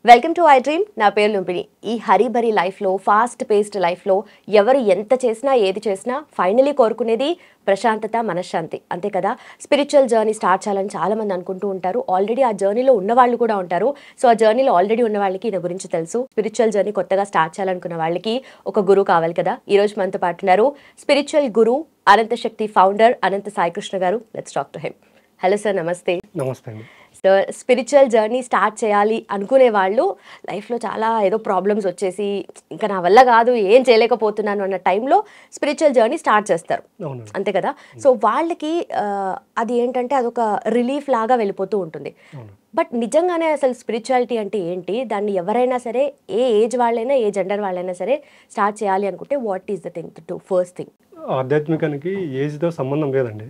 Welcome to I dream. నా పేరు లుంపిని. ఈ హరిబరి లైఫ్లో, ఫాస్ట్ పేస్డ్ లైఫ్లో ఎవరు ఎంత చేసినా ఏది చేసినా ఫైనలీ కోరుకునేది ప్రశాంతత, మనశ్శాంతి, అంతే కదా. స్పిరిచువల్ జర్నీ స్టార్ట్ చేయాలని చాలామంది అనుకుంటూ ఉంటారు. ఆల్రెడీ ఆ జర్నీలో ఉన్న వాళ్ళు కూడా ఉంటారు. సో ఆ జర్నీలో ఆల్రెడీ ఉన్న వాళ్ళకి ఈయన గురించి తెలుసు. స్పిరిచువల్ జర్నీ కొత్తగా స్టార్ట్ చేయాలనుకున్న వాళ్ళకి ఒక గురువు కావాలి కదా. ఈరోజు మనతో పాటు ఉన్నారు స్పిరిచువల్ గురు, అనంత శక్తి ఫౌండర్ అనంత సాయికృష్ణ గారు. Let's talk to him. Hello sir, నమస్తే. నమస్తే. సో స్పిరిచువల్ జర్నీ స్టార్ట్ చేయాలి అనుకునే వాళ్ళు లైఫ్లో చాలా ఏదో ప్రాబ్లమ్స్ వచ్చేసి ఇంకా నా వల్ల కాదు, ఏం చేయలేకపోతున్నాను అన్న టైంలో స్పిరిచువల్ జర్నీ స్టార్ట్ చేస్తారు, అంతే కదా. సో వాళ్ళకి అది ఏంటంటే అదొక రిలీఫ్ లాగా వెళ్ళిపోతూ ఉంటుంది. బట్ నిజంగానే అసలు స్పిరిచువాలిటీ అంటే ఏంటి, దాన్ని ఎవరైనా సరే, ఏ ఏజ్ వాళ్ళైనా, ఏ జెండర్ వాళ్ళైనా సరే స్టార్ట్ చేయాలి అనుకుంటే what is the thing to first thing? ఆధ్యాత్మికానికి ఏజ్తో సంబంధం లేదండి.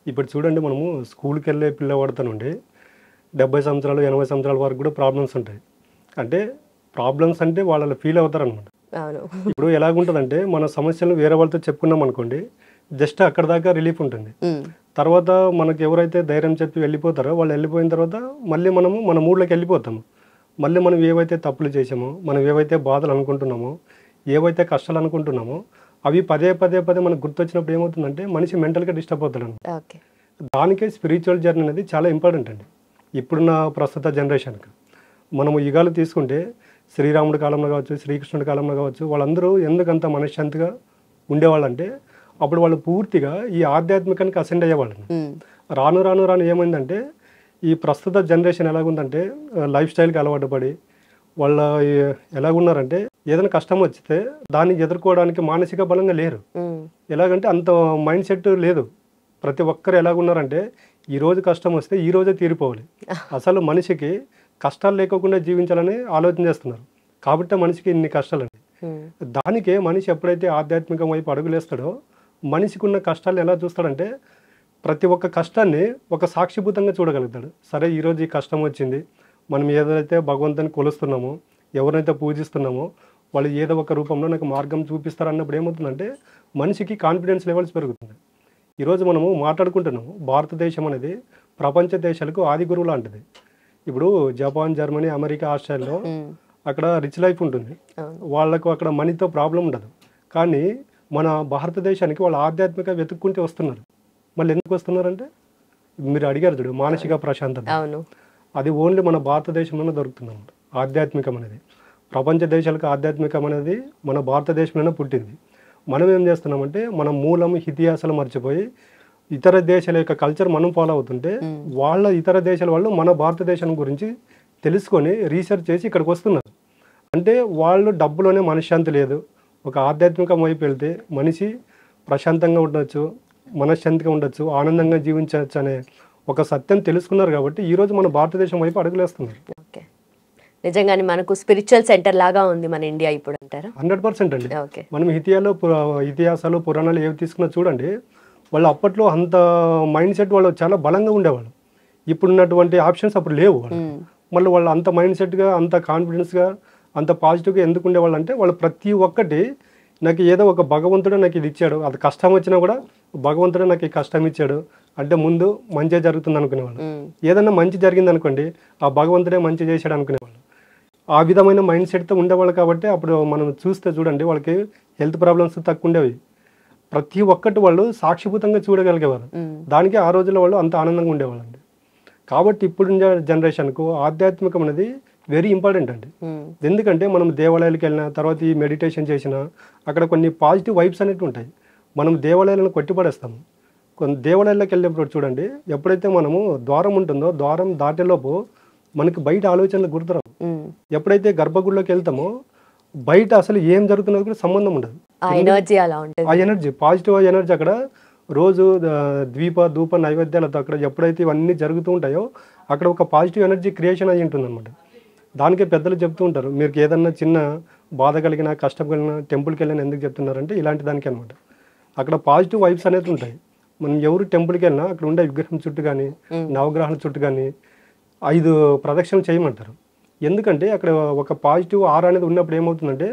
ఇప్పుడు చూడండి, మనము స్కూల్కి వెళ్ళే పిల్లవాడితో నుండి 70 సంవత్సరాలు 80 సంవత్సరాల వరకు కూడా ప్రాబ్లమ్స్ ఉంటాయి. అంటే ప్రాబ్లమ్స్ అంటే వాళ్ళు ఫీల్ అవుతారు అనమాట. ఇప్పుడు ఎలాగుంటుందంటే, మన సమస్యలను వేరే వాళ్ళతో చెప్పుకున్నాం అనుకోండి, జస్ట్ అక్కడ దాకా రిలీఫ్ ఉంటుంది. తర్వాత మనకు ఎవరైతే ధైర్యం చెప్పి వెళ్ళిపోతారో వాళ్ళు వెళ్ళిపోయిన తర్వాత మళ్ళీ మనము మన మూడ్లోకి వెళ్ళిపోతాము. మళ్ళీ మనం ఏవైతే తప్పులు చేసామో, మనం ఏవైతే బాధలు అనుకుంటున్నామో, ఏవైతే కష్టాలు అనుకుంటున్నామో అవి పదే మనకు గుర్తొచ్చినప్పుడు ఏమవుతుందంటే మనిషి మెంటల్గా డిస్టర్బ్ అవుతాడు అనమాట. దానికే స్పిరిచువల్ జర్నీ అనేది చాలా ఇంపార్టెంట్ అండి. ఇప్పుడున్న ప్రస్తుత జనరేషన్కి మనము యుగాలు తీసుకుంటే, శ్రీరాముడి కాలంలో కావచ్చు, శ్రీకృష్ణుడి కాలంలో కావచ్చు, వాళ్ళందరూ ఎందుకంత మనశ్శాంతిగా ఉండేవాళ్ళంటే అప్పుడు వాళ్ళు పూర్తిగా ఈ ఆధ్యాత్మికానికి అసెండ్ అయ్యేవాళ్ళు. రాను ఏమైందంటే, ఈ ప్రస్తుత జనరేషన్ ఎలాగుందంటే లైఫ్ స్టైల్కి అలవాటు పడి వాళ్ళ ఎలాగున్నారంటే ఏదైనా కష్టం వస్తే దాన్ని ఎదుర్కోవడానికి మానసిక బలంగా లేరు. ఎలాగంటే అంత మైండ్ సెట్ లేదు. ప్రతి ఒక్కరు ఎలాగున్నారంటే ఈరోజు కష్టం వస్తే ఈరోజే తీరిపోవాలి. అసలు మనిషికి కష్టాలు లేకుండా జీవించాలని ఆలోచన చేస్తున్నారు. కాబట్టి మనిషికి ఇన్ని కష్టాలండి. దానికే మనిషి ఎప్పుడైతే ఆధ్యాత్మికం వైపు అడుగులేస్తాడో మనిషికి ఉన్న కష్టాలు ఎలా చూస్తాడంటే ప్రతి ఒక్క కష్టాన్ని ఒక సాక్షిభూతంగా చూడగలుగుతాడు. సరే, ఈరోజు ఈ కష్టం వచ్చింది, మనం ఏదైతే భగవంతుని కొలుస్తున్నామో, ఎవరైతే పూజిస్తున్నామో వాళ్ళు ఏదో ఒక రూపంలో నాకు మార్గం చూపిస్తారు అన్నప్పుడు ఏమవుతుందంటే మనిషికి కాన్ఫిడెన్స్ లెవెల్స్ పెరుగుతుంది. ఈరోజు మనము మాట్లాడుకుంటున్నాము, భారతదేశం అనేది ప్రపంచ దేశాలకు ఆది గురువు లాంటిది. ఇప్పుడు జపాన్, జర్మనీ, అమెరికా, ఆస్ట్రేలియాలో అక్కడ రిచ్ లైఫ్ ఉంటుంది, వాళ్ళకు అక్కడ మనీతో ప్రాబ్లం ఉండదు. కానీ మన భారతదేశానికి వాళ్ళు ఆధ్యాత్మిక వెతుక్కుంటే వస్తున్నారు. మళ్ళీ ఎందుకు వస్తున్నారంటే మీరు అడిగారు చూడు, మానసిక ప్రశాంతత. అది ఓన్లీ మన భారతదేశంలోనే దొరుకుతుంది అన్నమాట. ఆధ్యాత్మికం అనేది ప్రపంచ దేశాలకు ఆధ్యాత్మికం అనేది మన భారతదేశంలోనే పుట్టింది. మనం ఏం చేస్తున్నామంటే మన మూలం ఇతిహాసాలు మర్చిపోయి ఇతర దేశాల యొక్క కల్చర్ మనం ఫాలో అవుతుంటే వాళ్ళ ఇతర దేశాల వాళ్ళు మన భారతదేశం గురించి తెలుసుకొని రీసెర్చ్ చేసి ఇక్కడికి వస్తున్నారు. అంటే వాళ్ళు డబ్బులోనే మనశ్శాంతి లేదు, ఒక ఆధ్యాత్మికం వైపు వెళ్తే మనిషి ప్రశాంతంగా ఉండొచ్చు, మనశ్శాంతిగా ఉండొచ్చు, ఆనందంగా జీవించవచ్చు అనే ఒక సత్యం తెలుసుకున్నారు. కాబట్టి ఈరోజు మన భారతదేశం వైపు అడుగులేస్తున్నారు. నిజంగానే మనకు స్పిరిచువల్ సెంటర్ లాగా ఉంది మన ఇండియా ఇప్పుడు అంటారా? 100% అండి. మనం ఇతిహాసాలు పురాణాలు ఏవి తీసుకున్నా చూడండి, వాళ్ళు అప్పట్లో అంత మైండ్ సెట్ వాళ్ళు చాలా బలంగా ఉండేవాళ్ళు. ఇప్పుడున్నటువంటి ఆప్షన్స్ అప్పుడు లేవు. మళ్ళీ వాళ్ళు అంత మైండ్ సెట్గా, అంత కాన్ఫిడెన్స్గా, అంత పాజిటివ్గా ఎందుకు ఉండేవాళ్ళు అంటే వాళ్ళు ప్రతి ఒక్కటి నాకు ఏదో ఒక భగవంతుడు నాకు ఇది ఇచ్చాడు, అది కష్టం వచ్చినా కూడా భగవంతుడు నాకు ఈ కష్టం ఇచ్చాడు అంటే ముందు మంచి జరుగుతుంది అనుకునేవాళ్ళు. ఏదన్నా మంచి జరిగింది అనుకోండి, ఆ భగవంతుడే మంచి చేశాడు అనుకునేవాళ్ళు. ఆ విధమైన మైండ్ సెట్తో ఉండేవాళ్ళు. కాబట్టి అప్పుడు మనం చూస్తే చూడండి, వాళ్ళకి హెల్త్ ప్రాబ్లమ్స్ తక్కువ ఉండేవి. ప్రతి ఒక్కటి వాళ్ళు సాక్షిభూతంగా చూడగలిగేవారు. దానికి ఆ రోజుల్లో వాళ్ళు అంత ఆనందంగా ఉండేవాళ్ళండి. కాబట్టి ఇప్పుడు జనరేషన్కు ఆధ్యాత్మికం అనేది వెరీ ఇంపార్టెంట్ అండి. ఎందుకంటే మనం దేవాలయాలకు వెళ్ళిన తర్వాత ఈ మెడిటేషన్ చేసినా అక్కడ కొన్ని పాజిటివ్ వైబ్స్ అనేవి ఉంటాయి. మనం దేవాలయాలను కొట్టిపడేస్తాము. కొన్ని దేవాలయాలకు వెళ్ళినప్పుడు చూడండి, ఎప్పుడైతే మనము ద్వారం ఉంటుందో ద్వారం దాటేలోపు మనకి బయట ఆలోచనలు గుర్తురావు. ఎప్పుడైతే గర్భగుడిలోకి వెళ్తామో బయట అసలు ఏం జరుగుతున్నది కూడా సంబంధం ఉండదు. ఆ ఎనర్జీ, పాజిటివ్ ఎనర్జీ అక్కడ రోజు ధూప నైవేద్యాలతో అక్కడ ఎప్పుడైతే ఇవన్నీ జరుగుతూ ఉంటాయో అక్కడ ఒక పాజిటివ్ ఎనర్జీ క్రియేషన్ అయ్యి ఉంటుంది అనమాట. దానికే పెద్దలు చెప్తూ ఉంటారు, మీరు ఏదన్నా చిన్న బాధ కలిగినా, కష్టం కలిగినా టెంపుల్కి వెళ్ళినా ఎందుకు చెప్తున్నారంటే ఇలాంటి దానికి అనమాట. అక్కడ పాజిటివ్ వైబ్స్ అనేది ఉంటాయి. మనం ఎవరు టెంపుల్కి వెళ్ళినా అక్కడ ఉండే విగ్రహం చుట్టూ కానీ, నవగ్రహాల చుట్టూ కానీ 5 ప్రదక్షిణలు చేయమంటారు. ఎందుకంటే అక్కడ ఒక పాజిటివ్ ఆర్ అనేది ఉన్నప్పుడు ఏమవుతుందంటే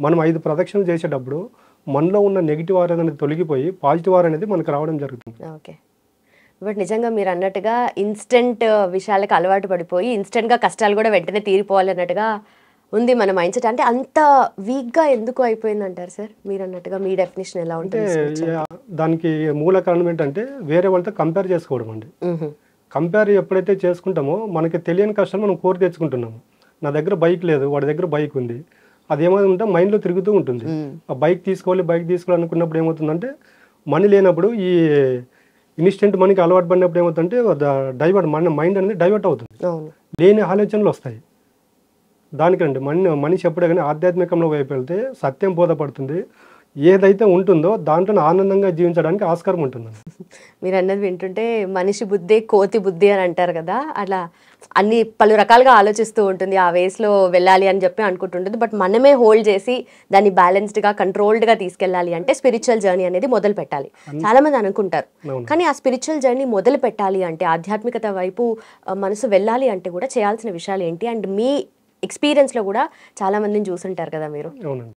మనం 5 ప్రదక్షిణలు చేసేటప్పుడు మనలో ఉన్న నెగిటివ్ ఆర్ అనేది తొలగిపోయి పాజిటివ్ ఆర్ అనేది మనకు రావడం జరుగుతుంది. బట్ నిజంగా మీరు అన్నట్టుగా ఇన్స్టెంట్ విషయాలకు అలవాటు పడిపోయి ఇన్స్టెంట్గా కష్టాలు కూడా వెంటనే తీరిపోవాలి అన్నట్టుగా ఉంది మన మైండ్ సెట్. అంటే అంత వీక్గా ఎందుకు అయిపోయింది అంటారు సార్? మీరు అన్నట్టుగా మీ డెఫినేషన్ ఎలా అంటే ఉంటుంది? దానికి మూల కారణం ఏంటంటే వేరే వాళ్ళతో కంపేర్ చేసుకోవడం అండి. కంపేర్ ఎప్పుడైతే చేసుకుంటామో మనకి తెలియని కష్టాలు మనం కోరి తెచ్చుకుంటున్నాము. నా దగ్గర బైక్ లేదు, వాడి దగ్గర బైక్ ఉంది, అదేమవుతుంటే మైండ్లో తిరుగుతూ ఉంటుంది. ఆ బైక్ తీసుకోవాలి అనుకున్నప్పుడు ఏమవుతుందంటే మనీ లేనప్పుడు ఈ ఇన్స్టెంట్ మనీకి అలవాటు పడినప్పుడు ఏమవుతుందంటే డైవర్ట్ మైండ్ అనేది డైవర్ట్ అవుతుంది, లేని ఆలోచనలు వస్తాయి. దానికండి మనిషి ఎప్పుడే కానీ ఆధ్యాత్మికంలో వైపు వెళ్తే సత్యం బోధపడుతుంది, ఏదైతే ఉంటుందో దాంట్లో ఆనందంగా జీవించడానికి ఆస్కారం ఉంటుంది. మీరు అన్నది వింటుంటే మనిషి బుద్ధి కోతి బుద్ధి అని అంటారు కదా, అలా అన్ని పలు రకాలుగా ఆలోచిస్తూ ఉంటుంది, ఆ వేస్లో వెళ్ళాలి అని చెప్పి అనుకుంటుంటుంది. బట్ మనమే హోల్డ్ చేసి దాన్ని బ్యాలెన్స్డ్గా కంట్రోల్డ్గా తీసుకెళ్ళాలి అంటే స్పిరిచువల్ జర్నీ అనేది మొదలు పెట్టాలి. చాలా మంది అనుకుంటారు, కానీ ఆ స్పిరిచువల్ జర్నీ మొదలు పెట్టాలి అంటే ఆధ్యాత్మికత వైపు మనసు వెళ్ళాలి అంటే కూడా చేయాల్సిన విషయాలు ఏంటి? అండ్ మీ ఎక్స్పీరియన్స్లో కూడా చాలా మందిని చూసుంటారు కదా మీరు. అవునండి.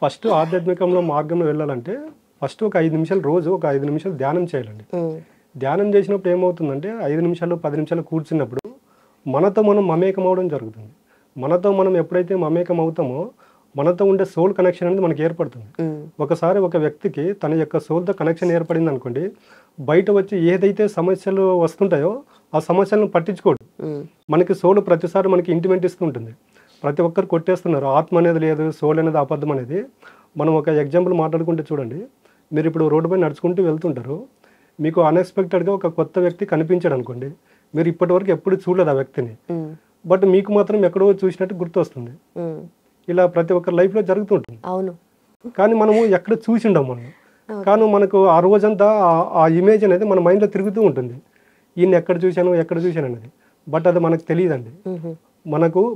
ఫస్ట్ ఆధ్యాత్మికంలో మార్గంలో వెళ్ళాలంటే ఫస్ట్ ఒక 5 నిమిషాలు రోజు ఒక 5 నిమిషాలు ధ్యానం చేయాలండి. ధ్యానం చేసినప్పుడు ఏమవుతుందంటే 5 నిమిషాలు 10 నిమిషాలు కూర్చున్నప్పుడు మనతో మనం మమేకం అవడం జరుగుతుంది. మనతో మనం ఎప్పుడైతే మమేకం అవుతామో మనతో ఉండే సోల్ కనెక్షన్ అనేది మనకి ఏర్పడుతుంది. ఒకసారి ఒక వ్యక్తికి తన యొక్క సోల్తో కనెక్షన్ ఏర్పడింది అనుకోండి, బయట వచ్చి ఏదైతే సమస్యలు వస్తుంటాయో ఆ సమస్యలను పట్టించుకోడు. మనకి సోల్ ప్రతిసారి మనకి ఇంటిమెంట్ ఇస్తూ ఉంటుంది. ప్రతి ఒక్కరు కొట్టేస్తున్నారు, ఆత్మ అనేది లేదు, సోల్ అనేది అబద్ధం అనేది. మనం ఒక ఎగ్జాంపుల్ మాట్లాడుకుంటే చూడండి, మీరు ఇప్పుడు రోడ్డుపై నడుచుకుంటూ వెళ్తుంటారు, మీకు అన్ఎక్స్పెక్టెడ్గా ఒక కొత్త వ్యక్తి కనిపించాడు అనుకోండి, మీరు ఇప్పటివరకు ఎప్పుడు చూడలేదు ఆ వ్యక్తిని, బట్ మీకు మాత్రం ఎక్కడో చూసినట్టు గుర్తు వస్తుంది. ఇలా ప్రతి ఒక్కరి లైఫ్లో జరుగుతుంటుంది. అవును, కానీ మనము ఎక్కడ చూసిండం మనం, కానీ మనకు ఆ రోజంతా ఆ ఇమేజ్ అనేది మన మైండ్లో తిరుగుతూ ఉంటుంది, ఈయన ఎక్కడ చూశాను అనేది. బట్ అది మనకు తెలియదండి.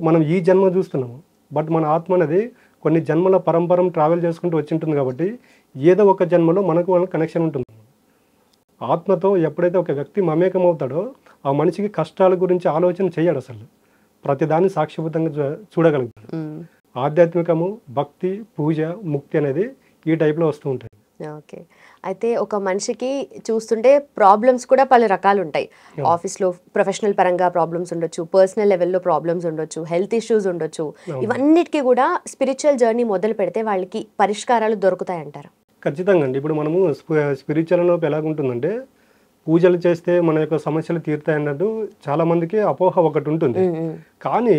మనం ఈ జన్మ చూస్తున్నాము, బట్ మన ఆత్మ అనేది కొన్ని జన్మల పరంపరం ట్రావెల్ చేసుకుంటూ వచ్చి ఉంటుంది. కాబట్టి ఏదో ఒక జన్మలో మనకు కనెక్షన్ ఉంటుంది. ఆత్మతో ఎప్పుడైతే ఒక వ్యక్తి మమేకం అవుతాడో ఆ మనిషికి కష్టాల గురించి ఆలోచన చేయడు, అసలు ప్రతిదాన్ని సాక్షిభూతంగా చూడగలుగుతాడు. ఆధ్యాత్మికము, భక్తి, పూజ, ముక్తి అనేది ఈ టైప్లో వస్తూ ఉంటాయి. ఓకే, అయితే ఒక మనిషికి చూస్తుంటే ప్రాబ్లమ్స్ కూడా పలు రకాలు ఉంటాయి. ఆఫీస్లో ప్రొఫెషనల్ పరంగా ప్రాబ్లమ్స్ ఉండొచ్చు, పర్సనల్ లెవెల్లో ప్రాబ్లమ్స్ ఉండొచ్చు, హెల్త్ ఇష్యూస్ ఉండొచ్చు. ఇవన్నిటికీ కూడా స్పిరిచువల్ జర్నీ మొదలు పెడితే వాళ్ళకి పరిష్కారాలు దొరుకుతాయి అంటారు? ఖచ్చితంగా అండి. ఇప్పుడు మనము స్పిరిచువల్లో ఎలాగుంటుందంటే పూజలు చేస్తే మన యొక్క సమస్యలు తీరుతాయి అన్నట్టు చాలా మందికి అపోహ ఒకటి ఉంటుంది. కానీ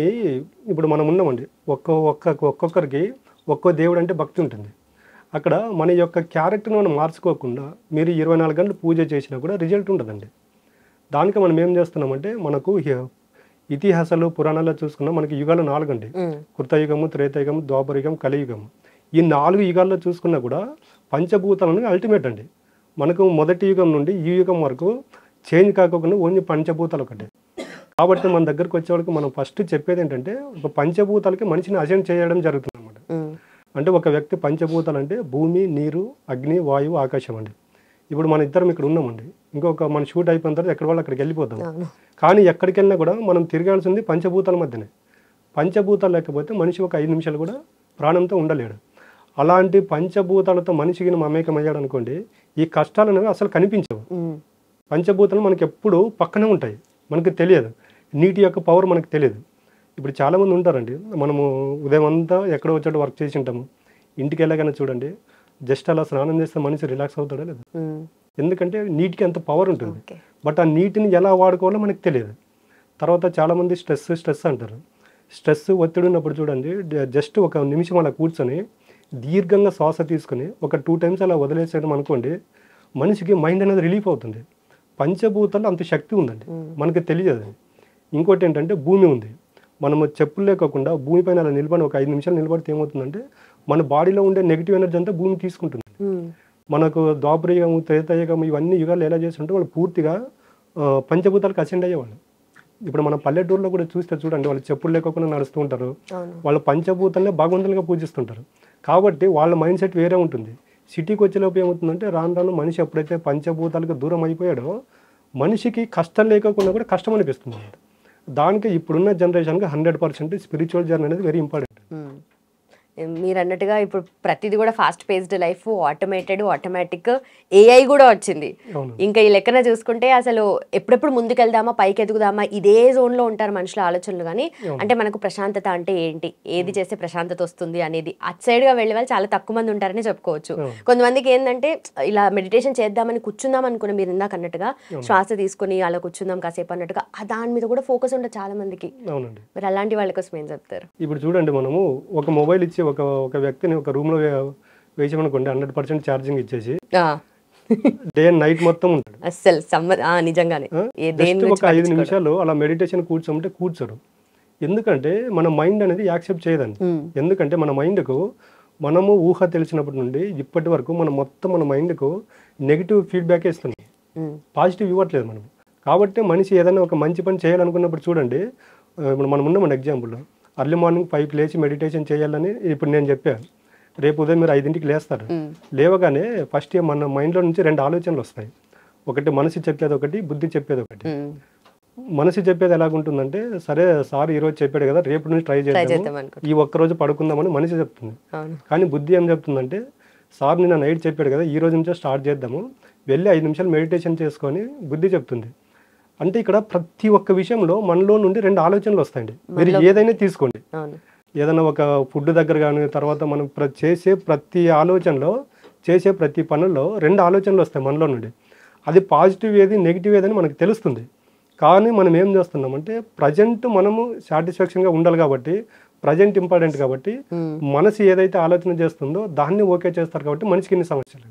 ఇప్పుడు మనం ఉన్నామండి, ఒక్కొక్కరికి ఒక్కో దేవుడు అంటే భక్తి ఉంటుంది. అక్కడ మన యొక్క క్యారెక్టర్ని మనం మార్చుకోకుండా మీరు 24 గంటలు పూజ చేసినా కూడా రిజల్ట్ ఉంటుందండి. దానికి మనం ఏం చేస్తున్నామంటే, మనకు ఇతిహాసాలు పురాణాల్లో చూసుకున్నా మనకి యుగాలు 4 అండి. కృతయుగము, త్రేతాయుగము, ద్వాపరయుగం, కలియుగము. ఈ 4 యుగాల్లో చూసుకున్నా కూడా పంచభూతాలను అల్టిమేట్ అండి. మనకు మొదటి యుగం నుండి ఈ యుగం వరకు చేంజ్ కాకుండా ఓన్లీ పంచభూతాలు ఒకటే. కాబట్టి మన దగ్గరకు వచ్చేవాళ్ళకి మనం ఫస్ట్ చెప్పేది ఏంటంటే, ఒక పంచభూతాలకి మనిషిని అసెండ్ చేయడం జరుగుతుంది అన్నమాట. అంటే ఒక వ్యక్తి పంచభూతాలు అంటే భూమి, నీరు, అగ్ని, వాయువు, ఆకాశం అండి. ఇప్పుడు మన ఇద్దరం ఇక్కడ ఉన్నామండి, ఇంకొక మన షూట్ అయిపోయిన తర్వాత ఎక్కడ వాళ్ళు అక్కడికి వెళ్ళిపోతాం. కానీ ఎక్కడికి వెళ్ళినా కూడా మనం తిరగాల్సింది పంచభూతాల మధ్యనే. పంచభూతాలు లేకపోతే మనిషి ఒక 5 నిమిషాలు కూడా ప్రాణంతో ఉండలేడు. అలాంటి పంచభూతాలతో మనిషికి మమేకం అయ్యాడు అనుకోండి, ఈ కష్టాలు అనేవి అసలు కనిపించవు. పంచభూతాలు మనకి ఎప్పుడు పక్కనే ఉంటాయి, మనకి తెలియదు. నీటి యొక్క పవర్ మనకు తెలియదు. ఇప్పుడు చాలామంది ఉంటారండి, మనము ఉదయం అంతా ఎక్కడో వచ్చాడు వర్క్ చేసి ఉంటాము, ఇంటికి వెళ్ళగానే చూడండి జస్ట్ అలా స్నానం చేస్తే మనిషి రిలాక్స్ అవుతాడా లేదు. ఎందుకంటే నీటికి అంత పవర్ ఉంటుంది, బట్ ఆ నీటిని ఎలా వాడుకోవాలో మనకు తెలియదు. తర్వాత చాలామంది స్ట్రెస్ అంటారు. స్ట్రెస్, ఒత్తిడి ఉన్నప్పుడు చూడండి, జస్ట్ ఒక నిమిషం అలా కూర్చొని దీర్ఘంగా శ్వాస తీసుకొని ఒక 2 టైమ్స్ అలా వదిలేసేయడం అనుకోండి, మనిషికి మైండ్ అనేది రిలీఫ్ అవుతుంది. పంచభూతాల్లో అంత శక్తి ఉందండి, మనకి తెలియదు. ఇంకోటి ఏంటంటే భూమి ఉంది, మనము చెప్పులు లేకోకుండా భూమిపైన అలా నిలబడి ఒక 5 నిమిషాలు నిలబడితే ఏమవుతుందంటే మన బాడీలో ఉండే నెగిటివ్ ఎనర్జీ అంతా భూమి తీసుకుంటుంది. మనకు ద్వాపరయుగము, త్రేతాయుగము ఇవన్నీ యుగాలు ఎలా చేస్తుంటే వాళ్ళు పూర్తిగా పంచభూతాలకు అసెండ్ అయ్యేవాళ్ళు. ఇప్పుడు మన పల్లెటూరులో కూడా చూస్తే చూడండి, వాళ్ళు చెప్పులు లేకుండా నడుస్తూ ఉంటారు, వాళ్ళు పంచభూతాలనే భగవంతులుగా పూజిస్తుంటారు. కాబట్టి వాళ్ళ మైండ్ సెట్ వేరే ఉంటుంది. సిటీకి వచ్చేలోపు ఏమవుతుందంటే రాను మనిషి ఎప్పుడైతే పంచభూతాలకు దూరం అయిపోయాడో మనిషికి కష్టం లేకుండా కూడా కష్టం అనిపిస్తుంది అన్నమాట. దానికి ఇప్పుడున్న జనరేషన్కి 100% స్పిరిచువల్ జర్నీ అనేది వెరీ ఇంపార్టెంట్. మీరు అన్నట్టుగా ఇప్పుడు ప్రతిదీ కూడా fast paced life, automatic, AI కూడా వచ్చింది. ఇంకా ఈ లెక్కన చూసుకుంటే అసలు ఎప్పుడెప్పుడు ముందుకెళ్దామా, పైకి ఎదుగుదామా, ఇదే జోన్ లో ఉంటారు మనుషుల ఆలోచనలు. కానీ అంటే మనకు ప్రశాంతత అంటే ఏంటి, ఏది చేస్తే ప్రశాంతత వస్తుంది అనేది అట్ సైడ్ గా వెళ్ళే వాళ్ళు చాలా తక్కువ మంది ఉంటారని చెప్పుకోవచ్చు. కొంతమందికి ఏంటంటే ఇలా మెడిటేషన్ చేద్దామని కూర్చుందాం అనుకున్న, మీరు ఇందాక అన్నట్టుగా శ్వాస తీసుకుని అలా కూర్చుందాం కాసేపు అన్నట్టుగా, దాని మీద కూడా ఫోకస్ ఉంటుంది చాలా మందికి. మరి అలాంటి వాళ్ళ కోసం ఏం చెప్తారు? ఇప్పుడు చూడండి, మనము ఒక మొబైల్ ఇచ్చి ఒక వ్యక్తిని ఒక రూమ్ లో వేసామనుకోండి, 100% ఛార్జింగ్ ఇచ్చేసి డే అండ్ నైట్ మొత్తం ఉంటాడు. అసలు నిజంగానే ఒక 5 నిమిషాలు అలా మెడిటేషన్ కూర్చోమంటే కూర్చోరు. ఎందుకంటే మన మైండ్ అనేది యాక్సెప్ట్ చేయదండి. ఎందుకంటే మన మైండ్కు మనము ఊహ తెలిసినప్పటి నుండి ఇప్పటి వరకు మన మైండ్కు నెగిటివ్ ఫీడ్బ్యాక్ ఇస్తుంది, పాజిటివ్ ఇవ్వట్లేదు మనం. కాబట్టి మనిషి ఏదైనా ఒక మంచి పని చేయాలనుకున్నప్పుడు చూడండి, ఇప్పుడు మనం ఉన్నాం ఎగ్జాంపుల్, అర్లీ మార్నింగ్ 5కి లేచి మెడిటేషన్ చేయాలని ఇప్పుడు నేను చెప్పాను. రేపు ఉదయం మీరు 5ంటికి లేస్తారు. లేవగానే ఫస్ట్ మన మైండ్లో నుంచి 2 ఆలోచనలు వస్తాయి. ఒకటి మనసు చెప్పేది, ఒకటి బుద్ధి చెప్పేది. ఒకటి మనసు చెప్పేది ఎలాగుంటుందంటే, సరే సార్ ఈరోజు చెప్పాడు కదా, రేపు నుంచి ట్రై చేద్దాం, ఈ ఒక్కరోజు పడుకుందామని మనిషి చెప్తుంది. కానీ బుద్ధి ఏం చెప్తుందంటే, సార్ నిన్న నైట్ చెప్పాడు కదా, ఈ రోజు నుంచే స్టార్ట్ చేద్దాము, వెళ్ళి 5 నిమిషాలు మెడిటేషన్ చేసుకొని బుద్ధి చెప్తుంది. అంటే ఇక్కడ ప్రతి ఒక్క విషయంలో మనలో నుండి 2 ఆలోచనలు వస్తాయండి. మీరు ఏదైనా తీసుకోండి, ఏదైనా ఒక ఫుడ్ దగ్గర కానీ, తర్వాత మనం చేసే ప్రతి ఆలోచనలో, చేసే ప్రతి పనుల్లో 2 ఆలోచనలు వస్తాయి మనలో నుండి. అది పాజిటివ్ ఏది, నెగిటివ్ ఏదని మనకు తెలుస్తుంది. కానీ మనం ఏం చేస్తున్నామంటే, ప్రజెంట్ మనము సాటిస్ఫాక్షన్గా ఉండాలి కాబట్టి, ప్రజెంట్ ఇంపార్టెంట్ కాబట్టి, మనసు ఏదైతే ఆలోచన చేస్తుందో దాన్ని ఓకే చేస్తారు కాబట్టి మనిషికి ఇన్ని సమస్యలు.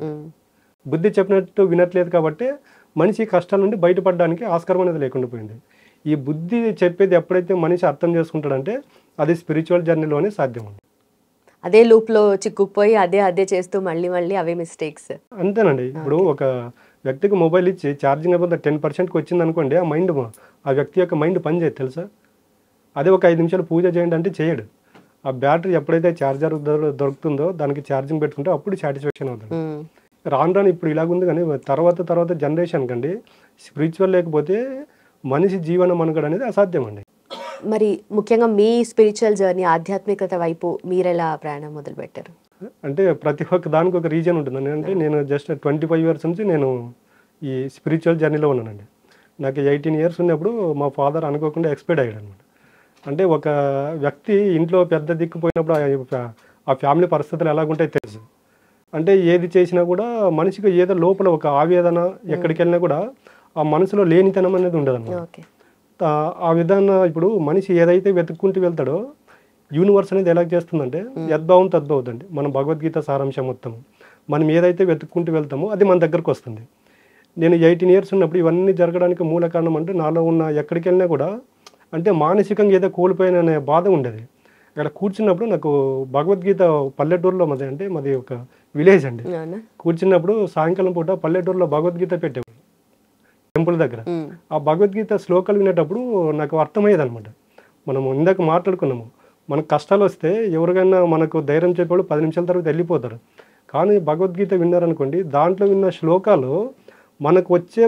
బుద్ధి చెప్పినట్టు వినట్లేదు కాబట్టి మనిషి కష్టాల నుండి బయటపడడానికి ఆస్కారం అనేది లేకుండా పోయింది. ఈ బుద్ధి చెప్పేది ఎప్పుడైతే మనిషి అర్థం చేసుకుంటాడంటే అది స్పిరిచువల్ జర్నీలోనే సాధ్యం ఉంది. అదే లూప్లో చిక్కుకుపోయి అదే చేస్తూ మళ్ళీ అవే మిస్టేక్స్. అంతేనండి. ఇప్పుడు ఒక వ్యక్తికి మొబైల్ ఇచ్చి ఛార్జింగ్ అయిపోతే 10%కి వచ్చింది అనుకోండి, ఆ వ్యక్తి యొక్క మైండ్ పని చేయదు తెలుసా. అదే ఒక 5 నిమిషాలు పూజ చేయండి అంటే చేయడు. ఆ బ్యాటరీ ఎప్పుడైతే ఛార్జర్ దొరుకుతుందో దానికి ఛార్జింగ్ పెట్టుకుంటే అప్పుడు సాటిస్ఫాక్షన్ అవుతుంది. రాను ఇప్పుడు ఇలాగుంది. కానీ తర్వాత జనరేషన్ కండి స్పిరిచువల్ లేకపోతే మనిషి జీవన మనుగడ అనేది అసాధ్యం అండి. మరి ముఖ్యంగా మీ స్పిరిచువల్ జర్నీ, ఆధ్యాత్మికత వైపు మీరు ఎలా ప్రయాణం మొదలు పెట్టారు? అంటే ప్రతి ఒక్క దానికి ఒక రీజన్ ఉంటుందండి. అంటే నేను జస్ట్ 25 ఇయర్స్ నుంచి నేను ఈ స్పిరిచువల్ జర్నీలో ఉన్నానండి. నాకు 18 ఇయర్స్ ఉన్నప్పుడు మా ఫాదర్ అనుకోకుండా ఎక్స్పైర్డ్ అయ్యాడు అనమాట. అంటే ఒక వ్యక్తి ఇంట్లో పెద్ద దిక్కుపోయినప్పుడు ఆ ఫ్యామిలీ పరిస్థితులు ఎలాగుంటాయో తెలుసు. అంటే ఏది చేసినా కూడా మనిషికి ఏదో లోపల ఒక ఆవేదన, ఎక్కడికి వెళ్ళినా కూడా ఆ మనసులో లేనితనం అనేది ఉండదన్నమాట. ఆ విధానం ఇప్పుడు మనిషి ఏదైతే వెతుక్కుంటూ వెళ్తాడో యూనివర్స్ అనేది ఎలా చేస్తుందంటే యద్భావం తద్భవత్ అండి. మన భగవద్గీత సారాంశం మొత్తం మనం ఏదైతే వెతుక్కుంటూ వెళ్తామో అది మన దగ్గరకు వస్తుంది. నేను 18 ఇయర్స్ ఉన్నప్పుడు ఇవన్నీ జరగడానికి మూల కారణం అంటే నాలో ఉన్న ఎక్కడికి వెళ్ళినా కూడా అంటే మానసికంగా ఏదో కోల్పోయిననే బాధ ఉండేది. అక్కడ కూర్చున్నప్పుడు నాకు భగవద్గీత పల్లెటూరులో మాది ఒక విలేజ్ అండి. కూర్చున్నప్పుడు సాయంకాలం పూట పల్లెటూరులో భగవద్గీత పెట్టేవాడు టెంపుల్ దగ్గర. ఆ భగవద్గీత శ్లోకాలు వినేటప్పుడు నాకు అర్థమయ్యేది అనమాట. మనము ఇందాక మాట్లాడుకున్నాము, మనకు కష్టాలు వస్తే ఎవరికైనా మనకు ధైర్యం చెప్పేవాళ్ళు 10 నిమిషాల తర్వాత వెళ్ళిపోతారు. కానీ భగవద్గీత విన్నారనుకోండి, దాంట్లో విన్న శ్లోకాలు మనకు వచ్చే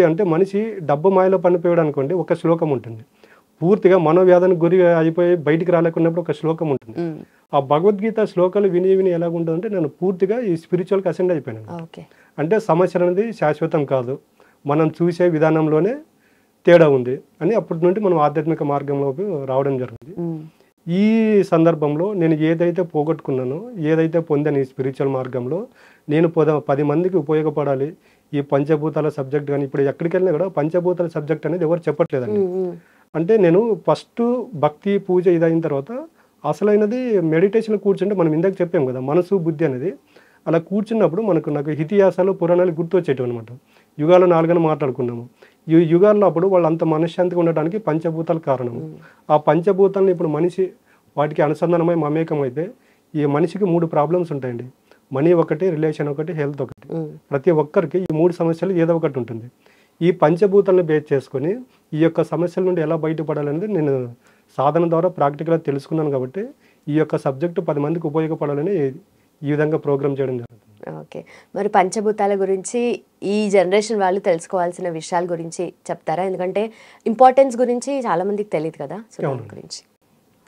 అంటే మనిషి డబ్బు మాయలో పనిపోయాడు అనుకోండి, ఒక శ్లోకం ఉంటుంది. పూర్తిగా మనోవ్యాధానికి గురి అయిపోయి బయటికి రాలేకున్నప్పుడు ఒక శ్లోకం ఉంటుంది. ఆ భగవద్గీత శ్లోకాలు విని ఎలాగుంటుందంటే నేను పూర్తిగా ఈ స్పిరిచువల్కి అసెండ్ అయిపోయాను. అంటే సమస్యలు అనేది శాశ్వతం కాదు, మనం చూసే విధానంలోనే తేడా ఉంది అని అప్పటి నుండి మనం ఆధ్యాత్మిక మార్గంలోకి రావడం జరిగింది. ఈ సందర్భంలో నేను ఏదైతే పోగొట్టుకున్నానో, ఏదైతే పొందాను ఈ స్పిరిచువల్ మార్గంలో, నేను 10 మందికి ఉపయోగపడాలి. ఈ పంచభూతాల సబ్జెక్ట్ కానీ ఇప్పుడు ఎక్కడికి వెళ్ళినా కూడా పంచభూతాల సబ్జెక్ట్ అనేది ఎవరు చెప్పట్లేదండి. అంటే నేను ఫస్ట్ భక్తి పూజ ఇదైన తర్వాత అసలైనది మెడిటేషన్ కూర్చుంటే మనం ఇందాక చెప్పాం కదా మనసు బుద్ధి అనేది, అలా కూర్చున్నప్పుడు నాకు ఇతిహాసాలు పురాణాలు గుర్తొచ్చేటివి అనమాట. యుగాలు 4 మాట్లాడుకున్నాము. ఈ యుగాల్లో అప్పుడు వాళ్ళు అంత మనశ్శాంతిగా ఉండడానికి పంచభూతాలు కారణము. ఆ పంచభూతాలను ఇప్పుడు మనిషి వాటికి అనుసంధానమై మమేకం అయితే ఈ మనిషికి 3 ప్రాబ్లమ్స్ ఉంటాయండి. మనీ ఒకటి, రిలేషన్ ఒకటి, హెల్త్ ఒకటి. ప్రతి ఒక్కరికి ఈ 3 సమస్యలు ఏదో ఒకటి ఉంటుంది. ఈ పంచభూతాలను బేస్ చేసుకొని ఈ యొక్క సమస్యల నుండి ఎలా బయటపడాలనేది నేను సాధన ద్వారా ప్రాక్టికల్గా తెలుసుకున్నాను. కాబట్టి ఈ యొక్క సబ్జెక్టు 10 మందికి ఉపయోగపడాలని ఈ విధంగా ప్రోగ్రామ్ చేయడం జరుగుతుంది. ఓకే, మరి పంచభూతాల గురించి ఈ జనరేషన్ వాళ్ళు తెలుసుకోవాల్సిన విషయాల గురించి చెప్తారా? ఎందుకంటే ఇంపార్టెన్స్ గురించి చాలా మందికి తెలియదు కదా, సో దాని గురించి.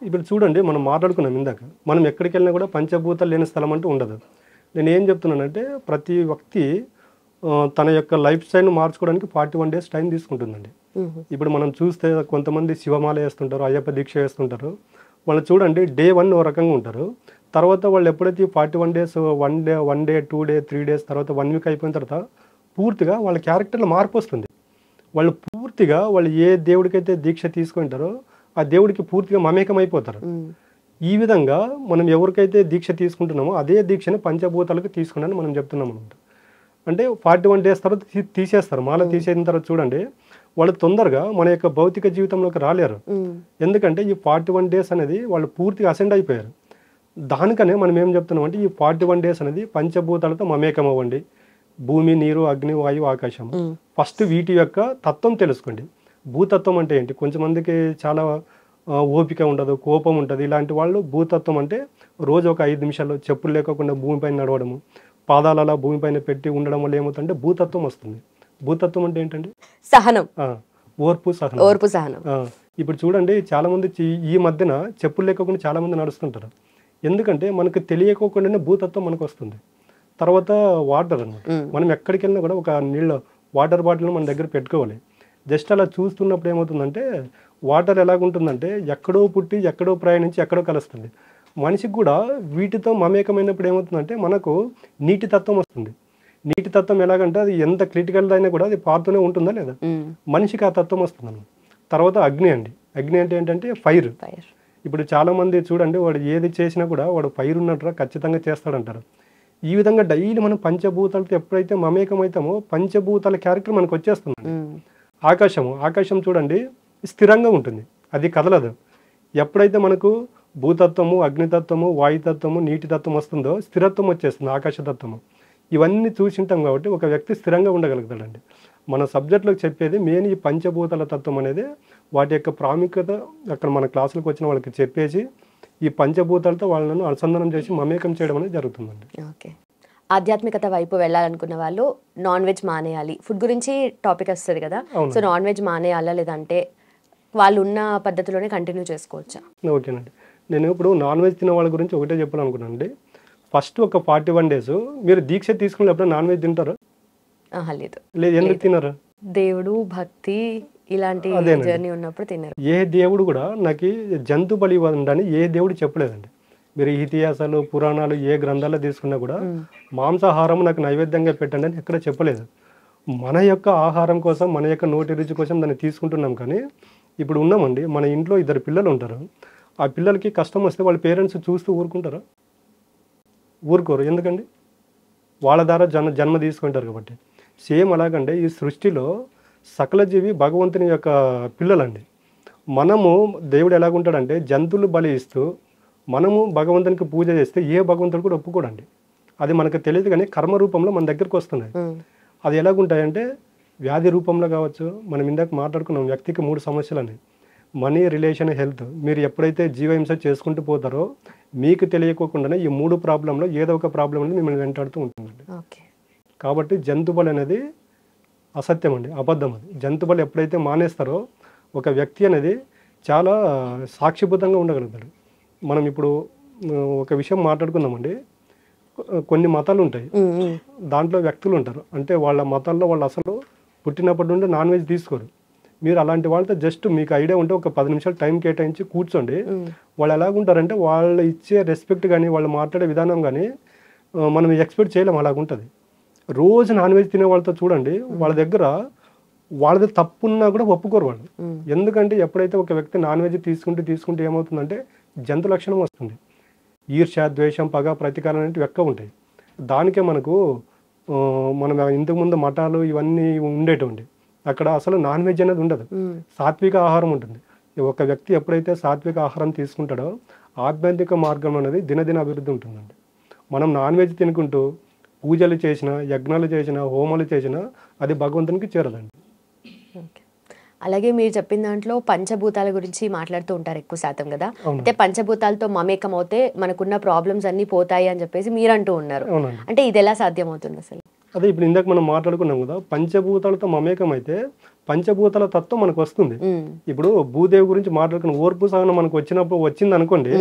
ఇప్పుడు చూడండి మనం మాట్లాడుకున్నాం ఇందాక, మనం ఎక్కడికి వెళ్ళినా కూడా పంచభూతాలు లేని స్థలం అంటూ ఉండదు. నేను ఏం చెప్తున్నానంటే ప్రతి వ్యక్తి తన యొక్క లైఫ్ స్టైల్ని మార్చుకోవడానికి 41 days టైం తీసుకుంటుందండి. ఇప్పుడు మనం చూస్తే కొంతమంది శివమాల వేస్తుంటారు, అయ్యప్ప దీక్ష వేస్తుంటారు. వాళ్ళు చూడండి డే 1 ఓ రకంగా ఉంటారు. తర్వాత వాళ్ళు ఎప్పుడైతే 41 days 1 డే 2 డే 3 days తర్వాత 1 week అయిపోయిన తర్వాత పూర్తిగా వాళ్ళ క్యారెక్టర్లో మార్పు వస్తుంది. వాళ్ళు పూర్తిగా వాళ్ళు ఏ దేవుడికైతే దీక్ష తీసుకుంటారో ఆ దేవుడికి పూర్తిగా మమేకం అయిపోతారు. ఈ విధంగా మనం ఎవరికైతే దీక్ష తీసుకుంటున్నామో అదే దీక్షను పంచభూతాలకు తీసుకున్నాను మనం చెప్తున్నాం అనమాట. అంటే 41 days తర్వాత తీసేస్తారు. మాల తీసేసిన తర్వాత చూడండి వాళ్ళు తొందరగా మన యొక్క భౌతిక జీవితంలోకి రాలేరు. ఎందుకంటే ఈ 41 days అనేది వాళ్ళు పూర్తిగా అసెండ్ అయిపోయారు. దానికనే మనం ఏం చెప్తున్నాం అంటే ఈ 41 days అనేది పంచభూతాలతో మమేకం అవ్వండి. భూమి, నీరు, అగ్ని, వాయువు, ఆకాశం. ఫస్ట్ వీటి యొక్క తత్వం తెలుసుకోండి. భూతత్వం అంటే ఏంటి? కొంచెమందికి చాలా ఓపిక ఉండదు, కోపం ఉంటుంది. ఇలాంటి వాళ్ళు భూతత్వం అంటే రోజు ఒక 5 నిమిషాలు చెప్పులు లేకుండా భూమిపైన నడవడము, పాదాలు అలా భూమిపైన పెట్టి ఉండడం వల్ల ఏమవుతుందంటే భూతత్వం వస్తుంది. భూతత్వం అంటే ఏంటండి? సహనం, ఓర్పు, సహనం. ఇప్పుడు చూడండి చాలా మంది ఈ మధ్యన చెప్పులు లేకుండా చాలా మంది నడుస్తుంటారు. ఎందుకంటే మనకు తెలియకోకుండానే భూతత్వం మనకు వస్తుంది. తర్వాత వాటర్ అనమాట. మనం ఎక్కడికి వెళ్ళినా కూడా ఒక నీళ్ళ వాటర్ బాటిల్ మన దగ్గర పెట్టుకోవాలి. జస్ట్ అలా చూస్తున్నప్పుడు ఏమవుతుందంటే వాటర్ ఎలాగుంటుందంటే ఎక్కడో పుట్టి ఎక్కడో ప్రయాణించి ఎక్కడో కలుస్తుంది. మనిషికి కూడా వీటితో మమేకమైనప్పుడు ఏమవుతుందంటే మనకు నీటి తత్వం వస్తుంది. నీటి తత్వం ఎలాగంటే అది ఎంత క్రిటికల్ అయినా కూడా అది పారుతూనే ఉంటుందా లేదా, మనిషికి ఆ తత్వం వస్తుంది. తర్వాత అగ్ని అండి. అగ్ని అంటే ఏంటంటే ఫైర్. ఇప్పుడు చాలా మంది చూడండి వాడు ఏది చేసినా కూడా వాడు ఫైర్ ఉన్నట్టుగా ఖచ్చితంగా చేస్తాడంటారు. ఈ విధంగా డైలీ మనం పంచభూతాలతో ఎప్పుడైతే మమేకం అవుతామో పంచభూతాల క్యారెక్టర్ మనకు వచ్చేస్తుంది. ఆకాశం చూడండి స్థిరంగా ఉంటుంది, అది కదలదు. ఎప్పుడైతే మనకు భూతత్వము, అగ్నితత్వము, వాయుతత్వము, నీటి తత్వం వస్తుందో స్థిరత్వం వచ్చేస్తుంది, ఆకాశతత్వము. ఇవన్నీ చూసింటాం కాబట్టి ఒక వ్యక్తి స్థిరంగా ఉండగలుగుతాడండి. మన సబ్జెక్టులోకి చెప్పేది మెయిన్ ఈ పంచభూతాల తత్వం అనేది, వాటి యొక్క ప్రాముఖ్యత అక్కడ మన క్లాసులకు వచ్చిన వాళ్ళకి చెప్పేసి ఈ పంచభూతాలతో వాళ్ళను అనుసంధానం చేసి మమేకం చేయడం అనేది జరుగుతుందండి. ఓకే. ఆధ్యాత్మికత వైపు వెళ్ళాలనుకున్న వాళ్ళు నాన్ వెజ్ మానేయాలి, ఫుడ్ గురించి టాపిక్ వస్తుంది కదా, సో నాన్ వెజ్ మానేయాలా లేదంటే వాళ్ళు ఉన్న పద్ధతిలోనే కంటిన్యూ చేసుకోవచ్చా? ఓకేనండి. నేను ఇప్పుడు నాన్ వెజ్ తినే వాళ్ళ గురించి ఒకటే చెప్పాలనుకున్నాను అండి. ఫస్ట్ ఒక 41 days మీరు దీక్ష తీసుకుని ఎప్పుడైనా నాన్ వెజ్ తింటారా? లేదు. ఎందుకు తినరు? దేవుడు భక్తి ఇలాంటి జర్నీ ఉన్నప్పుడు తినరు. ఏ దేవుడు కూడా నాకు జంతు బలి ఇవ్వండి ఏ దేవుడు చెప్పలేదండి. మీరు ఇతిహాసాలు, పురాణాలు ఏ గ్రంథాల్లో తీసుకున్నా కూడా మాంసాహారం నాకు నైవేద్యంగా పెట్టండి అని ఎక్కడ చెప్పలేదు. మన యొక్క ఆహారం కోసం, మన యొక్క నోటి రుచి కోసం దాన్ని తీసుకుంటున్నాం. కానీ ఇప్పుడు ఉన్నామండి, మన ఇంట్లో 2 పిల్లలు ఉంటారు. ఆ పిల్లలకి కష్టం వస్తే వాళ్ళ పేరెంట్స్ చూస్తూ ఊరుకుంటారా? ఊరుకోరు. ఎందుకండి? వాళ్ళ ద్వారా జన్మ తీసుకుంటారు కాబట్టి. సేమ్ అలాగంటే ఈ సృష్టిలో సకల జీవి భగవంతుని యొక్క పిల్లలండి. మనము దేవుడు ఎలాగుంటాడంటే జంతువులు బలి ఇస్తూ మనము భగవంతునికి పూజ చేస్తే ఏ భగవంతుడు కూడా ఒప్పుకోడండి. అది మనకు తెలియదు కానీ కర్మ రూపంలో మన దగ్గరకు వస్తున్నాయి. అది ఎలాగుంటాయంటే వ్యాధి రూపంలో కావచ్చు. మనం ఇందాక మాట్లాడుకున్నాం వ్యక్తికి 3 సమస్యలని: మనీ, రిలేషన్, హెల్త్. మీరు ఎప్పుడైతే జీవహింస చేసుకుంటూ పోతారో మీకు తెలియకోకుండానే ఈ 3 ప్రాబ్లంలో ఏదో ఒక ప్రాబ్లం అనేది మిమ్మల్ని వెంటాడుతూ ఉంటుందండి. కాబట్టి జంతుబలి అనేది అసత్యం అండి, అబద్ధం. అది జంతుబలి ఎప్పుడైతే మానేస్తారో ఒక వ్యక్తి అనేది చాలా సాక్షిబద్ధంగా ఉండగలుగుతాడు. మనం ఇప్పుడు ఒక విషయం మాట్లాడుకుందామండి. కొన్ని మతాలు ఉంటాయి, దాంట్లో వ్యక్తులు ఉంటారు. అంటే వాళ్ళ మతాల్లో వాళ్ళు అసలు పుట్టినప్పటి నుండి నాన్ వెజ్ తీసుకోరు. మీరు అలాంటి వాళ్ళతో జస్ట్ మీకు ఐడియా ఉంటే ఒక 10 నిమిషాలు టైం కేటాయించి కూర్చోండి. వాళ్ళు ఎలాగుంటారంటే వాళ్ళు ఇచ్చే రెస్పెక్ట్ కానీ వాళ్ళు మాట్లాడే విధానం కానీ మనం ఎక్స్పెక్ట్ చేయలేం. అలాగుంటుంది. రోజు నాన్ వెజ్ తినే వాళ్ళతో చూడండి, వాళ్ళ దగ్గర వాళ్ళది తప్పున్నా కూడా ఒప్పుకోరు వాళ్ళు. ఎందుకంటే ఎప్పుడైతే ఒక వ్యక్తి నాన్ వెజ్ తీసుకుంటే ఏమవుతుందంటే జంతు లక్షణం వస్తుంది. ఈర్ష్య, ద్వేషం, పగ, ప్రతీకారం అనేవి ఎక్కువ ఉంటాయి. దానికే మనం ఇంతకుముందు మఠాలు ఇవన్నీ ఉండేటువంటి అక్కడ అసలు నాన్ వెజ్ అనేది ఉండదు, సాత్విక ఆహారం ఉంటుంది. ఒక వ్యక్తి ఎప్పుడైతే సాత్విక ఆహారం తీసుకుంటాడో ఆధ్యాత్మిక మార్గం అనేది దినదిన అభివృద్ధి ఉంటుందండి. మనం నాన్ వెజ్ తినుకుంటూ పూజలు చేసినా, యజ్ఞాలు చేసినా, హోమాలు చేసినా అది భగవంతునికి చేరదండి. అలాగే మీరు చెప్పిన దాంట్లో పంచభూతాల గురించి మాట్లాడుతూ ఉంటారు ఎక్కువ శాతం కదా, అంటే పంచభూతాలతో మమేకం అవుతే మనకున్న ప్రాబ్లమ్స్ అన్ని పోతాయి అని చెప్పేసి మీరు అంటూ ఉన్నారు. అంటే ఇది ఎలా సాధ్యం అవుతుంది అసలు? అదే ఇప్పుడు ఇందాక మనం మాట్లాడుకున్నాం కదా, పంచభూతాలతో మమేకం అయితే పంచభూతాల తత్వం మనకు వస్తుంది. ఇప్పుడు భూదేవి గురించి మాట్లాడుకున్న ఓర్పు సహనం మనకు వచ్చింది అనుకోండి,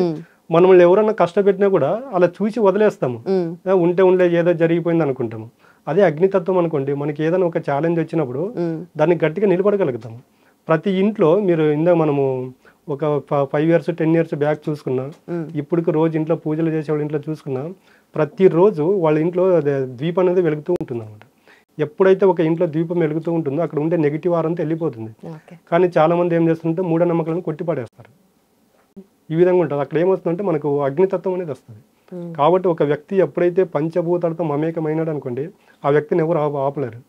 మనల్ని ఎవరన్నా కష్టపెట్టినా కూడా అలా చూసి వదిలేస్తాము, ఉండే ఏదో జరిగిపోయింది అనుకుంటాము. అదే అగ్నితత్వం అనుకోండి, మనకి ఏదైనా ఒక ఛాలెంజ్ వచ్చినప్పుడు దాన్ని గట్టిగా నిలబడగలుగుతాము. ప్రతి ఇంట్లో మీరు మనము ఒక 5 years 10 years బ్యాక్ చూసుకున్నా, ఇప్పటికి రోజు ఇంట్లో పూజలు చేసేవాళ్ళ ఇంట్లో చూసుకున్నా, ప్రతిరోజు వాళ్ళ ఇంట్లో దీపం అనేది వెలుగుతూ ఉంటుంది అనమాట. ఎప్పుడైతే ఒక ఇంట్లో దీపం వెలుగుతూ ఉంటుందో అక్కడ ఉండే నెగిటివ్ ఆరంతా వెళ్ళిపోతుంది. కానీ చాలా మంది ఏం చేస్తుంటే మూఢనమ్మకాలను కొట్టిపడేస్తారు. ఈ విధంగా ఉంటుంది. అక్కడ ఏమొస్తుందంటే మనకు అగ్నితత్వం అనేది వస్తుంది. కాబట్టి ఒక వ్యక్తి ఎప్పుడైతే పంచభూతాలతో మమేకమైనాడు అనుకోండి, ఆ వ్యక్తిని ఎవరు ఆపలేరు.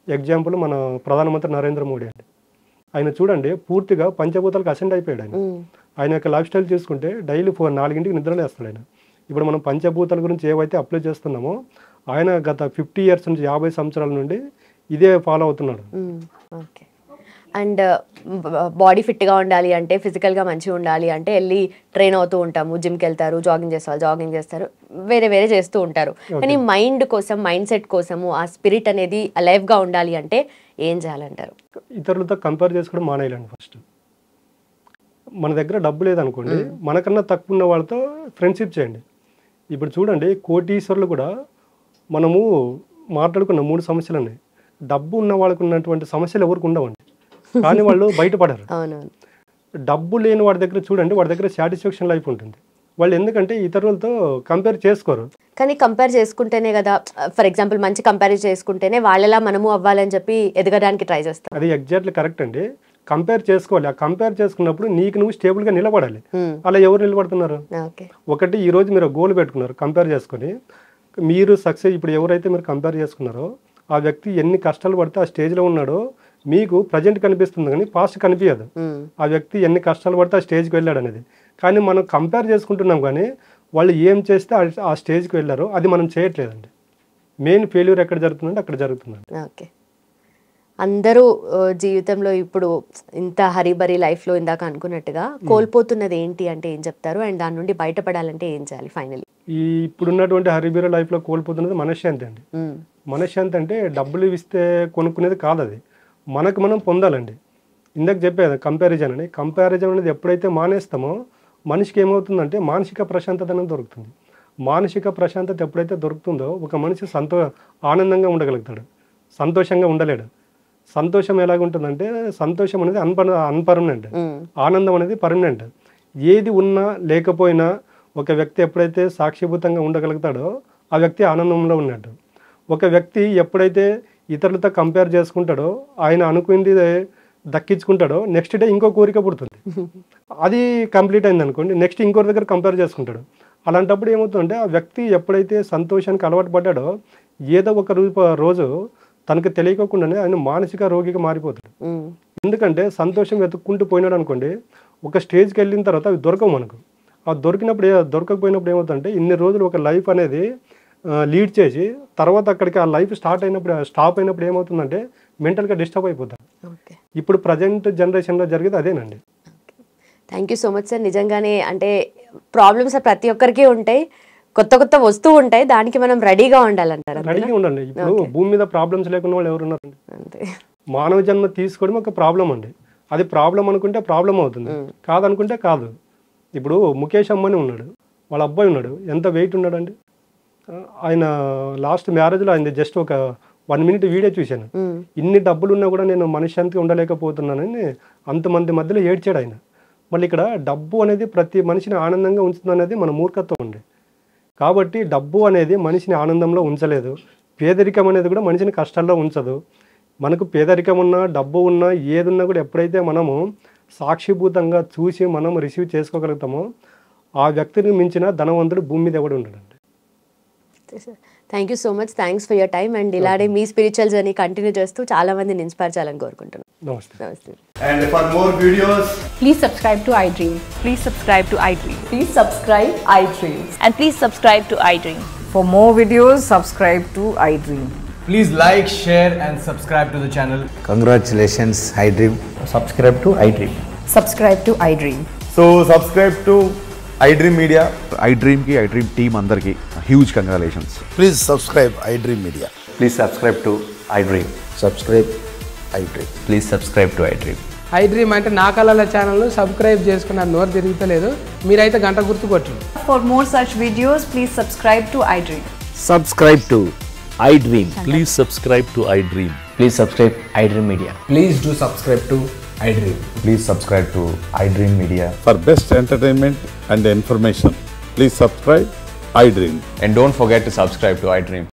ఎగ్జాంపుల్ మన ప్రధానమంత్రి నరేంద్ర మోడీ అండి. ఆయన చూడండి పూర్తిగా పంచభూతాలకు అసెండ్ అయిపోయాడు. ఆయన యొక్క లైఫ్ స్టైల్ చూసుకుంటే డైలీ 4-4 నిద్రలేస్తాడు ఆయన. ఇప్పుడు మనం పంచభూతాల గురించి ఏవైతే అప్లై చేస్తున్నామో ఆయన గత 50 years నుంచి 50 సంవత్సరాల నుండి ఇదే ఫాలో అవుతున్నాడు. ఓకే. అండ్ బాడీ ఫిట్గా ఉండాలి అంటే, ఫిజికల్గా మంచిగా ఉండాలి అంటే వెళ్ళి ట్రైన్ అవుతూ ఉంటాము, జిమ్కి వెళ్తారు, జాగింగ్ చేస్తారు, వేరే చేస్తూ ఉంటారు. కానీ మైండ్ కోసం, మైండ్ సెట్ కోసము ఆ స్పిరిట్ అనేది అలైవ్గా ఉండాలి అంటే ఏం చేయాలంటారు? ఇతరులతో కంపేర్ చేసుకోవడం మానేయాలండి. ఫస్ట్ మన దగ్గర డబ్బు లేదనుకోండి, మనకన్నా తక్కువ ఉన్న వాళ్ళతో ఫ్రెండ్షిప్ చేయండి. ఇప్పుడు చూడండి కోటీశ్వరులు కూడా మనము మాట్లాడుకున్న 3 సమస్యలు ఉన్నాయి. డబ్బు ఉన్న వాళ్ళకు ఉన్నటువంటి సమస్యలు ఎవరికి ఉండవండి, కానీ వాళ్ళు బయటపడరు. డబ్బు లేని వాడి దగ్గర చూడండి, వాడి దగ్గర సాటిస్ఫాక్షన్ లైఫ్ ఉంటుంది. వాళ్ళు ఎందుకంటే ఇతరులతో కంపేర్ చేసుకోరు. కానీ కంపేర్ చేసుకుంటేనే కదా, ఫర్ ఎగ్జాంపుల్ మంచి కంపేర్ చేసుకుంటేనే వాళ్ళలా మనము అవ్వాలని చెప్పి ఎదగడానికి ట్రై చేస్తాం. అది ఎగ్జాక్ట్లీ కరెక్ట్ అండి. కంపేర్ చేసుకోవాలి. ఆ కంపేర్ చేసుకున్నప్పుడు నీకు నువ్వు స్టేబుల్గా నిలబడాలి. అలా ఎవరు నిలబడుతున్నారు? ఒకటి ఈ రోజు మీరు గోల్ పెట్టుకున్నారు కంపేర్ చేసుకొని, మీరు సక్సెస్. ఇప్పుడు ఎవరైతే మీరు కంపేర్ చేసుకున్నారో ఆ వ్యక్తి ఎన్ని కష్టాలు పడితే ఆ స్టేజ్లో ఉన్నాడో మీకు ప్రజెంట్ కనిపిస్తుంది, కానీ పాస్ట్ కనిపించదు. ఆ వ్యక్తి ఎన్ని కష్టాలు పడితే ఆ స్టేజ్కి వెళ్ళాడు అనేది. కానీ మనం కంపేర్ చేసుకుంటున్నాం, కానీ వాళ్ళు ఏం చేస్తే ఆ స్టేజ్కి వెళ్ళారో అది మనం చేయట్లేదండి. మెయిన్ ఫెయిల్యూర్ ఎక్కడ జరుగుతుందంటే అక్కడ జరుగుతుందండి. ఓకే. అందరూ జీవితంలో ఇప్పుడు ఇంత హరిబరి లైఫ్లో ఇందాక అనుకున్నట్టుగా కోల్పోతున్నది ఏంటి అంటే ఏం చెప్తారు? అండ్ దాని నుండి బయటపడాలంటే ఏం చేయాలి ఫైనలీ? ఈ ఇప్పుడున్నటువంటి హరిబరి లైఫ్లో కోల్పోతున్నది మనశ్శాంతి అండి. మనశ్శాంతి అంటే డబ్బులు ఇస్తే కొనుక్కునేది కాదు, అది మనకు మనం పొందాలండి. ఇందాక చెప్పేది కంపారిజన్ అని. కంపారిజన్ అనేది ఎప్పుడైతే మానేస్తామో మనిషికి ఏమవుతుందంటే మానసిక ప్రశాంతత అనేది దొరుకుతుంది. మానసిక ప్రశాంతత ఎప్పుడైతే దొరుకుతుందో ఒక మనిషి ఆనందంగా ఉండగలుగుతాడు, సంతోషంగా ఉండలేడు. సంతోషం ఎలాగుంటుందంటే సంతోషం అనేది అన్పర్మనెంట్, ఆనందం అనేది పర్మనెంట్. ఏది ఉన్నా లేకపోయినా ఒక వ్యక్తి ఎప్పుడైతే సాక్షిభూతంగా ఉండగలుగుతాడో ఆ వ్యక్తి ఆనందంలో ఉన్నట్టు. ఒక వ్యక్తి ఎప్పుడైతే ఇతరులతో కంపేర్ చేసుకుంటాడో, ఆయన అనుకుంది దక్కించుకుంటాడో, నెక్స్ట్ డే ఇంకో కోరిక పుడుతుంది. అది కంప్లీట్ అయింది అనుకోండి, నెక్స్ట్ ఇంకోరి దగ్గర కంపేర్ చేసుకుంటాడు. అలాంటప్పుడు ఏమవుతుందంటే ఆ వ్యక్తి ఎప్పుడైతే సంతోషానికి అలవాటు పడ్డాడో ఏదో ఒక రోజు తనకు తెలియకుండానే ఆయన మానసిక రోగిగా మారిపోతాడు. ఎందుకంటే సంతోషం వెతుక్కుంటూ పోయినాడు అనుకోండి, ఒక స్టేజ్కి వెళ్ళిన తర్వాత అవి దొరకవు మనకు. ఆ దొరకకపోయినప్పుడు ఏమవుతుందంటే ఇన్ని రోజులు ఒక లైఫ్ అనేది లీడ్ చేసి తర్వాత అక్కడికి ఆ లైఫ్ స్టాప్ అయినప్పుడు ఏమవుతుందంటే మెంటల్గా డిస్టర్బ్ అయిపోతారు. ఇప్పుడు ప్రజెంట్ జనరేషన్లో జరిగేది అదేనండి. Thank you so much sir. నిజంగానే అంటే ప్రాబ్లమ్స్ ప్రతి ఒక్కరికి ఉంటాయి, కొత్త వస్తూ ఉంటాయి, దానికి మనం రెడీగా ఉండాలంటారు. రెడీగా ఉండండి. ఇప్పుడు భూమి మీద ప్రాబ్లమ్స్ లేకుండా వాళ్ళు ఎవరున్నారండి? మానవ జన్మ తీసుకోవడం ఒక ప్రాబ్లం అండి. అది ప్రాబ్లం అనుకుంటే ప్రాబ్లం అవుతుంది, కాదనుకుంటే కాదు. ఇప్పుడు ముఖేష్ అంబానీ ఉన్నాడు, వాళ్ళ అబ్బాయి ఉన్నాడు, ఎంత వెయిట్ ఉన్నాడండి. ఆయన లాస్ట్ మ్యారేజ్లో ఆయన జస్ట్ ఒక 1 minute వీడియో చూశాను. ఇన్ని డబ్బులు ఉన్నా కూడా నేను మనశ్శాంతిగా ఉండలేకపోతున్నానని అంతమంది మధ్యలో ఏడ్చాడు ఆయన. మళ్ళీ ఇక్కడ డబ్బు అనేది ప్రతి మనిషిని ఆనందంగా ఉంచుతుంది అనేది మన మూర్ఖత్వం అండి. కాబట్టి డబ్బు అనేది మనిషిని ఆనందంలో ఉంచలేదు, పేదరికం అనేది కూడా మనిషిని కష్టాల్లో ఉంచదు. మనకు పేదరికం ఉన్నా డబ్బు ఉన్నా ఏది ఉన్నా కూడా ఎప్పుడైతే మనము సాక్షిభూతంగా చూసి మనం రిసీవ్ చేసుకోగలుగుతామో ఆ వ్యక్తిని మించిన ధనవంతుడు భూమి మీద ఎవడు ఉండడండి. Thank you so much, thanks for your time. And ఇలానే మీ స్పిరిచువల్ జర్నీ కంటిన్యూ చేస్తూ చాలా మందిని ఇన్స్పైర్ చేయాలని కోరుకుంటున్నాను. నమస్తే. And for more videos, please subscribe to iDream. Please subscribe to iDream. Please subscribe iDream. And please subscribe to iDream. For more videos, subscribe to iDream. please like, share and subscribe to the channel. Congratulations, iDream. Subscribe to iDream. Subscribe to iDream. So subscribe to iDream Media. iDream team andarki huge congratulations. Please subscribe iDream Media. Please subscribe to iDream. Subscribe iDream. Please subscribe to iDream. I dream అంటే నా కళల ఛానల్ను subscribe చేసుకున్న నోరు తిరుగుతలేదు, మీరైతే గంట గుర్తు కొట్టండి. For more such videos, please subscribe to iDream. Subscribe to iDream. Please subscribe to iDream. Please subscribe iDream Media. Please do subscribe to iDream. Please subscribe to iDream Media. For best entertainment and information, please subscribe iDream. And don't forget to subscribe to iDream.